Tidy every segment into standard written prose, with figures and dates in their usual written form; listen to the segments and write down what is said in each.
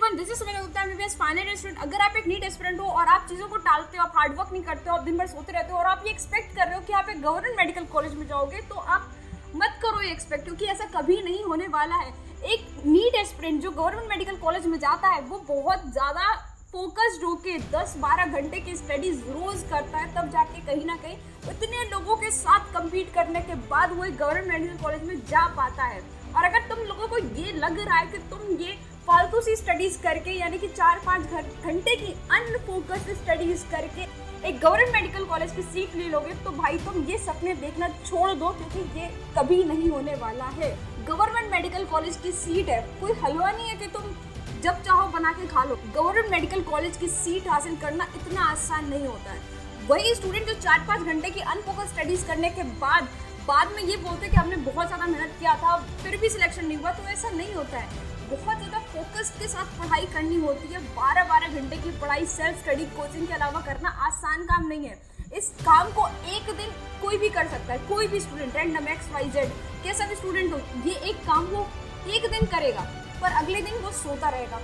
Everyone, this is Sumera Gupta, MBBS final year student. अगर आप एक नीट एस्पिरेंट हो और आप चीज़ों को टालते हो, आप हार्ड वर्क नहीं करते हो, आप दिन भर सोते रहते हो और आप ये एक्सपेक्ट कर रहे हो कि आप एक गवर्नमेंट मेडिकल कॉलेज में जाओगे, तो आप मत करो ये एक्सपेक्ट, क्योंकि ऐसा कभी नहीं होने वाला है। एक नीट एस्पिरेंट जो गवर्नमेंट मेडिकल कॉलेज में जाता है वो बहुत ज़्यादा फोकस्ड होके 10-12 घंटे की स्टडीज रोज करता है, तब जाके कहीं ना कहीं इतने लोगों के साथ कम्पीट करने के बाद वो एक गवर्नमेंट मेडिकल कॉलेज में जा पाता है। और अगर तुम लोगों को ये लग रहा है कि तुम ये फालतू सी स्टडीज करके, यानी कि 4-5 घंटे की अनफोकस्ड स्टडीज करके एक गवर्नमेंट मेडिकल कॉलेज की सीट ले लोगे, तो भाई तुम ये सपने देखना छोड़ दो, क्योंकि ये कभी नहीं होने वाला है। गवर्नमेंट मेडिकल कॉलेज की सीट है, कोई हलवा नहीं है कि तुम जब चाहो बना के खा लो। गवर्नमेंट मेडिकल कॉलेज की सीट हासिल करना इतना आसान नहीं होता है। वही स्टूडेंट जो 4-5 घंटे की अनफोकस्ड स्टडीज करने के बाद में ये बोलते कि हमने बहुत ज़्यादा मेहनत किया था फिर भी सिलेक्शन नहीं हुआ, तो ऐसा नहीं होता है। बहुत ज़्यादा फोकस के साथ पढ़ाई करनी होती है। 12-12 घंटे की पढ़ाई सेल्फ स्टडी कोचिंग के अलावा करना आसान काम नहीं है। इस काम को एक दिन कोई भी कर सकता है, कोई भी स्टूडेंट, रैंडम XYZ कैसा भी स्टूडेंट हो, ये एक काम वो एक दिन करेगा, पर अगले दिन वो सोता रहेगा,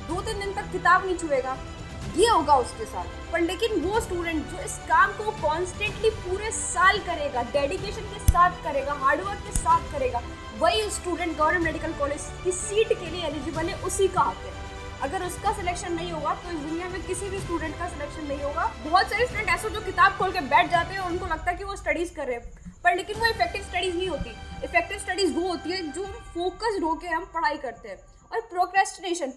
2-3 दिन तक किताब नहीं छुएगा, ये होगा उसके साथ। पर लेकिन वो स्टूडेंट जो इस काम को कॉन्स्टेंटली पूरे साल करेगा, डेडिकेशन के साथ करेगा, हार्डवर्क के साथ करेगा, वही स्टूडेंट गवर्नमेंट मेडिकल कॉलेज की सीट के लिए एलिजिबल है, उसी का हक है। अगर उसका सिलेक्शन नहीं होगा तो इस दुनिया में किसी भी स्टूडेंट का सिलेक्शन नहीं होगा। बहुत सारे स्टूडेंट ऐसे जो किताब खोल के बैठ जाते हैं और उनको लगता है कि वो स्टडीज कर रहे हैं, पर लेकिन वो इफेक्टिव स्टडीज नहीं होती। इफेक्टिव स्टडीज वो होती है जो हम फोकस्ड होकर हम पढ़ाई करते हैं। और प्रोक्रेस्टिनेशन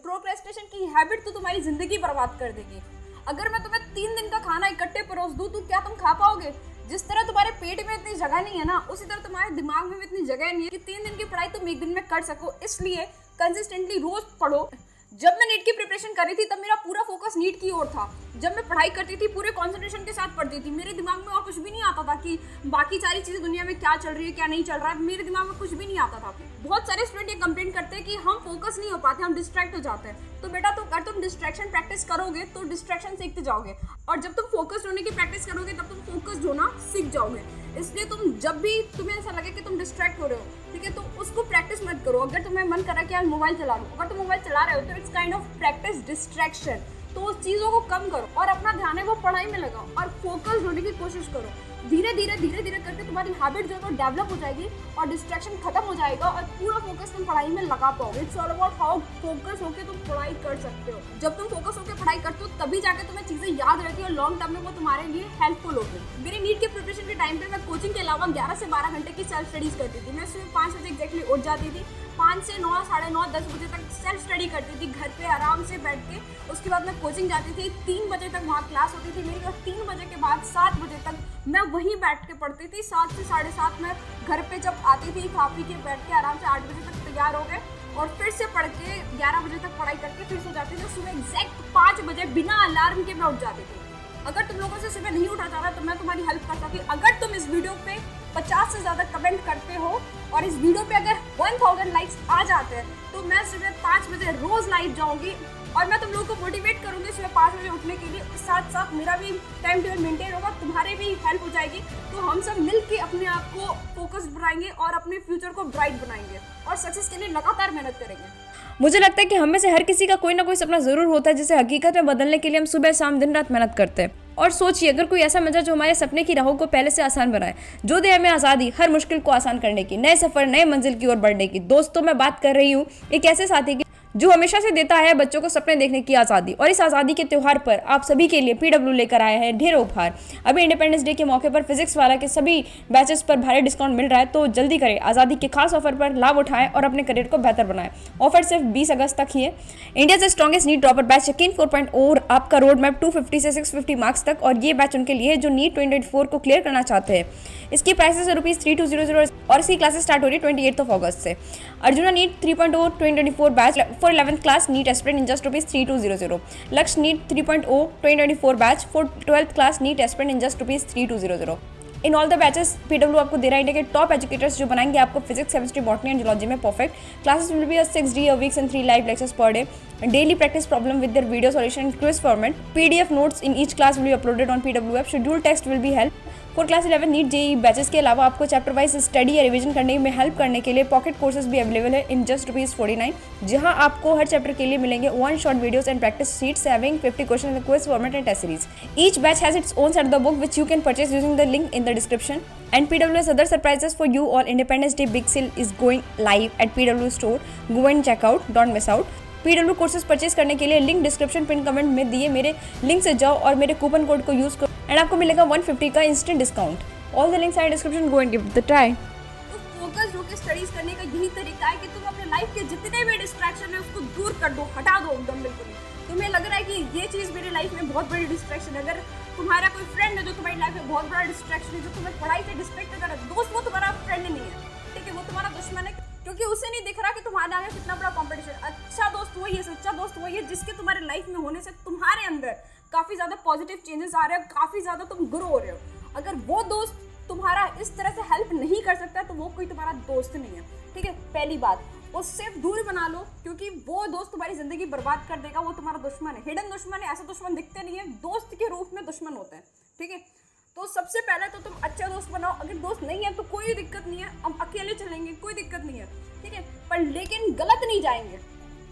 की हैबिट तो तुम्हारी जिंदगी बर्बाद कर देगी। अगर मैं तुम्हें 3 दिन का खाना इकट्ठे परोस दूं तो क्या तुम खा पाओगे? जिस तरह तुम्हारे पेट में इतनी जगह नहीं है ना, उसी तरह तुम्हारे दिमाग में भी इतनी जगह नहीं है कि 3 दिन की पढ़ाई तुम एक दिन में कर सको। इसलिए कंसिस्टेंटली रोज पढ़ो। जब मैं नीट की प्रिपरेशन कर रही थी तब मेरा पूरा फोकस नीट की ओर था। जब मैं पढ़ाई करती थी पूरे कंसंट्रेशन के साथ पढ़ती थी। मेरे दिमाग में और कुछ भी नहीं आता था कि बाकी सारी चीज़ें दुनिया में क्या चल रही है क्या नहीं चल रहा है, मेरे दिमाग में कुछ भी नहीं आता था। बहुत सारे स्टूडेंट ये कंप्लेंट करते हैं कि हम फोकस नहीं हो पाते, हम डिस्ट्रैक्ट हो जाते हैं। तो बेटा, तो अगर तुम डिस्ट्रैक्शन प्रैक्टिस करोगे तो डिस्ट्रैक्शन सीखते जाओगे, और जब तुम फोकस्ड होने की प्रैक्टिस करोगे तब तुम फोकस्ड होना सीख जाओगे। इसलिए तुम जब भी तुम्हें ऐसा लगे कि तुम डिस्ट्रैक्ट हो रहे हो, ठीक है, तो उसको प्रैक्टिस मत करो। अगर तुम्हें मन कर रहा है कि यार मोबाइल चला लो, अगर तुम मोबाइल चला रहे हो तो it's kind of practice distraction. तो उस चीज़ों को कम करो और अपना ध्यान है वो पढ़ाई में लगाओ और फोकस्ड होने की कोशिश करो। धीरे धीरे करके तुम्हारी हैबिट जो है वो डेवलप हो जाएगी और डिस्ट्रैक्शन खत्म हो जाएगा और पूरा फोकस तुम पढ़ाई में लगा पाओगे। It's all about how focus होकर तुम पढ़ाई कर सकते हो। जब तुम फोकस होकर पढ़ाई करते हो तभी जाके तुम्हें चीज़ें याद रहती है और लॉन्ग टर्म में वो तुम्हारे लिए हेल्पफुल होगी। मेरी नीट के प्रिपरेशन के टाइम पे मैं कोचिंग के अलावा 11 से 12 घंटे की सेल्फ स्टडीज करती थी। मैं सुबह 5 बजे एक्जैक्टली उठ जाती थी, 5 से 9, साढ़े 9, 10 बजे तक सेल्फ स्टडी करती थी घर पे आराम से बैठ के। उसके बाद मैं कोचिंग जाती थी, 3 बजे तक वहाँ क्लास होती थी मेरी, और 3 बजे के बाद 7 बजे तक मैं वहीं बैठ के पढ़ती थी। 7 से 7:30 मैं घर पे जब आती थी, खा पी के बैठ के आराम से 8 बजे तक तैयार हो गए और फिर से पढ़ के 11 बजे तक पढ़ाई करके फिर सो जाती थी। सुबह एग्जैक्ट 5 बजे बिना अलार्म के मैं उठ जाती थी। अगर तुम लोगों से सुबह नहीं उठा जा रहा तो मैं तुम्हारी हेल्प करता थी। अगर तुम इस वीडियो पे 50 से ज़्यादा कमेंट करते हो और इस वीडियो पे अगर 1000 लाइक्स आ जाते हैं तो मैं सुबह 5 बजे रोज़ लाइव जाऊंगी और मैं तुम लोगों को मोटिवेट करूंगी सुबह 5 बजे उठने के लिए। साथ साथ मेरा भी टाइम टेबल मेंटेन होगा, तुम्हारे भी हेल्प हो जाएगी। तो हम सब मिल के अपने आप को फोकस बनाएंगे और अपने फ्यूचर को ब्राइट बनाएंगे और सक्सेस के लिए लगातार मेहनत करेंगे। मुझे लगता है कि हम में से हर किसी का कोई ना कोई सपना ज़रूर होता है जिसे हकीकत में बदलने के लिए हम सुबह शाम दिन रात मेहनत करते हैं। और सोचिए, अगर कोई ऐसा मिल जाए जो हमारे सपने की राहों को पहले से आसान बनाए, जो दे हमें आज़ादी हर मुश्किल को आसान करने की, नए सफ़र नए मंजिल की ओर बढ़ने की। दोस्तों, मैं बात कर रही हूँ एक ऐसे साथी की जो हमेशा से देता है बच्चों को सपने देखने की आज़ादी। और इस आज़ादी के त्यौहार पर आप सभी के लिए PW लेकर आए हैं ढेरों उपहार। अभी इंडिपेंडेंस डे के मौके पर फिजिक्स वाला के सभी बैचेस पर भारी डिस्काउंट मिल रहा है, तो जल्दी करें, आज़ादी के खास ऑफर पर लाभ उठाएं और अपने करियर को बेहतर बनाएं। ऑफर सिर्फ 20 अगस्त तक ही है। इंडिया से स्ट्रॉन्गेस्ट नीट ड्रॉपर बैच यकीन 4.0 आपका रोड मैप 250 से 650 मार्क्स तक, और ये बैच उनके लिए जो नीट 2024 को क्लियर करना चाहते हैं। इसकी प्राइसेस है ₹3200 और इसकी क्लासेस स्टार्ट हो रही है 28 अगस्त से। Arjuna NEET 3.0 2024 batch for 11th class NEET aspirant in just ₹3200। Lakshya NEET 3.0 2024 batch for 12th class NEET aspirant in just ₹3200। In all the batches PW आपको दे रहा है इंडिया के टॉप एजुकेटर्स जो बनाएंगे आपको physics, chemistry, botany and zoology में perfect. Classes will be 6 day a week and 3 live lectures per day. Daily practice problem with their video solution in quiz format. PDF notes in each class will be uploaded on PW app. Scheduled text will be held. For class 11 NEET JEE batches के अलावा आपको chapter wise study या revision करने में help करने के लिए pocket courses भी अवेलेबल है इन जस्ट ₹49, जहां आपको हर चैप्टर के लिए मिलेंगे 1 short videos and practice sheets having 50 question in the quiz format and test series. Each batch has its own set of the book which you can purchase using the link in the description. And PWS other surprises for you all. Independence Day Big Sale is going live at PW Store. Go and check out. Don't miss out. PW courses purchase करने के लिए link description pin comment में दिए मेरे link से जाओ और मेरे कूपन कोड को यूज करो एंड आपको मिलेगा 150 का instant discount. All the links are in description. Go and give it the try. तो फोकस होकर स्टडीज करने का यही तरीका है कि तुम अपने लाइफ के जितने भी डिस्ट्रैक्शन है उसको दूर कर दो, हटा दो एकदम बिल्कुल. तुम्हें लग रहा है कि ये चीज़ मेरी लाइफ में बहुत बड़ी डिस्ट्रैक्शन है. अगर तुम्हारा कोई फ्रेंड है जो तुम्हारी लाइफ में बहुत बड़ा डिस्ट्रैक्शन है, जो तुम्हें पढ़ाई से डिस्ट्रैक्ट कर रहा है, दोस्त वो तुम्हारा फ्रेंड नहीं है, ठीक है, वो तुम्हारा दुश्मन है, क्योंकि उसे नहीं दिख रहा कि तुम्हारे आगे कितना बड़ा कंपटीशन. अच्छा दोस्त वही है, सच्चा दोस्त वही है जिसके तुम्हारे लाइफ में होने से तुम्हारे अंदर काफ़ी ज़्यादा पॉजिटिव चेंजेस आ रहे हैं, काफ़ी ज़्यादा तुम ग्रो हो रहे हो. अगर वो दोस्त तुम्हारा इस तरह से हेल्प नहीं कर सकता तो वो कोई तुम्हारा दोस्त नहीं है, ठीक है. पहली बात, उससे दूर बना लो, क्योंकि वो दोस्त तुम्हारी जिंदगी बर्बाद कर देगा. वो तुम्हारा दुश्मन है, हिडन दुश्मन है. ऐसे दुश्मन दिखते नहीं है, दोस्त के रूप में दुश्मन होते हैं, ठीक है. तो सबसे पहले तो तुम अच्छा दोस्त बनाओ. अगर दोस्त नहीं है तो कोई दिक्कत नहीं है, हम अकेले चलेंगे, कोई दिक्कत नहीं है, ठीक है. पर लेकिन गलत नहीं जाएंगे.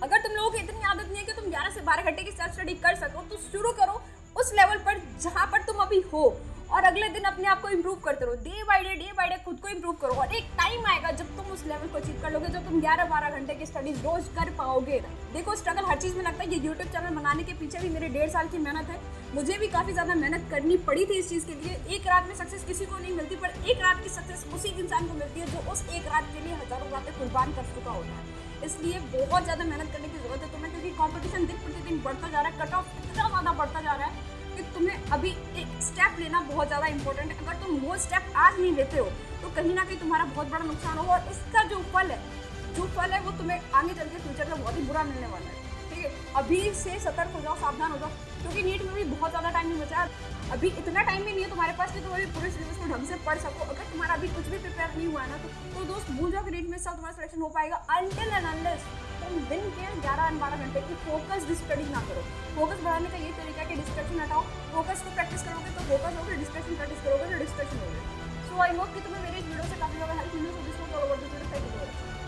अगर तुम लोगों की इतनी आदत नहीं है कि तुम 11 से 12 घंटे की सेल्फ स्टडी कर सको, तो शुरू करो उस लेवल पर जहाँ पर तुम अभी हो, और अगले दिन अपने आप को इम्प्रूव करते रहो. डे बाय डे खुद को इम्प्रूव करो. और एक टाइम आएगा जब तुम उस लेवल को अचीव कर लोगे, जब तुम 11-12 घंटे की स्टडीज रोज कर पाओगे. देखो, स्ट्रगल हर चीज़ में लगता है. ये यूट्यूब चैनल बनाने के पीछे भी मेरे 1.5 साल की मेहनत है. मुझे भी काफ़ी ज़्यादा मेहनत करनी पड़ी थी इस चीज़ के लिए. एक रात में सक्सेस किसी को नहीं मिलती, पर एक रात की सक्सेस उसी इंसान को मिलती है जो उस एक रात के लिए हज़ारों रातें कुर्बान कर चुका होता है. इसलिए बहुत ज़्यादा मेहनत करने की ज़रूरत है तुम्हें, क्योंकि कॉम्पिटिशन दिन प्रतिदिन बढ़ता जा रहा है. कट ऑफ इतना ज़्यादा बढ़ता जा रहा है कि तुम्हें अभी एक स्टेप लेना बहुत ज़्यादा इंपॉर्टेंट है. अगर तुम वो स्टेप आज नहीं लेते हो तो कहीं ना कहीं तुम्हारा बहुत बड़ा नुकसान होगा, और इसका जो फल है वो तुम्हें आगे चल के फ्यूचर में बहुत ही बुरा मिलने वाला है, ठीक है. अभी से सतर्क हो जाओ, सावधान हो जाओ, क्योंकि नीट में भी बहुत ज़्यादा टाइम नहीं बचा. अभी इतना टाइम भी नहीं है तुम्हारे पास कि तुम अभी पूरे सिलेबस को ढंग से पढ़ सको. अगर तुम्हारा अभी कुछ भी प्रिपेयर नहीं हुआ है ना, तो दोस्त भूल जाओ कि नीट में इस साल तुम्हारा सिलेक्शन हो पाएगा. अनटिल एंड अनलेस तुम दिन के 11-12 घंटे की फोकस स्टडी ना करो. फोकस बढ़ाने का ये तरीका है कि डिस्ट्रैक्शन हटाओ. फोकस को प्रैक्टिस करोगे तो फोकस होगा, डिस्ट्रैक्शन प्रैक्टिस करोगे तो डिस्ट्रैक्शन होगा. सो आई होप कि तुम्हें मेरे इस वीडियो से काफ़ी ज़्यादा हेल्प मिली. So this was all about this video. Thank you.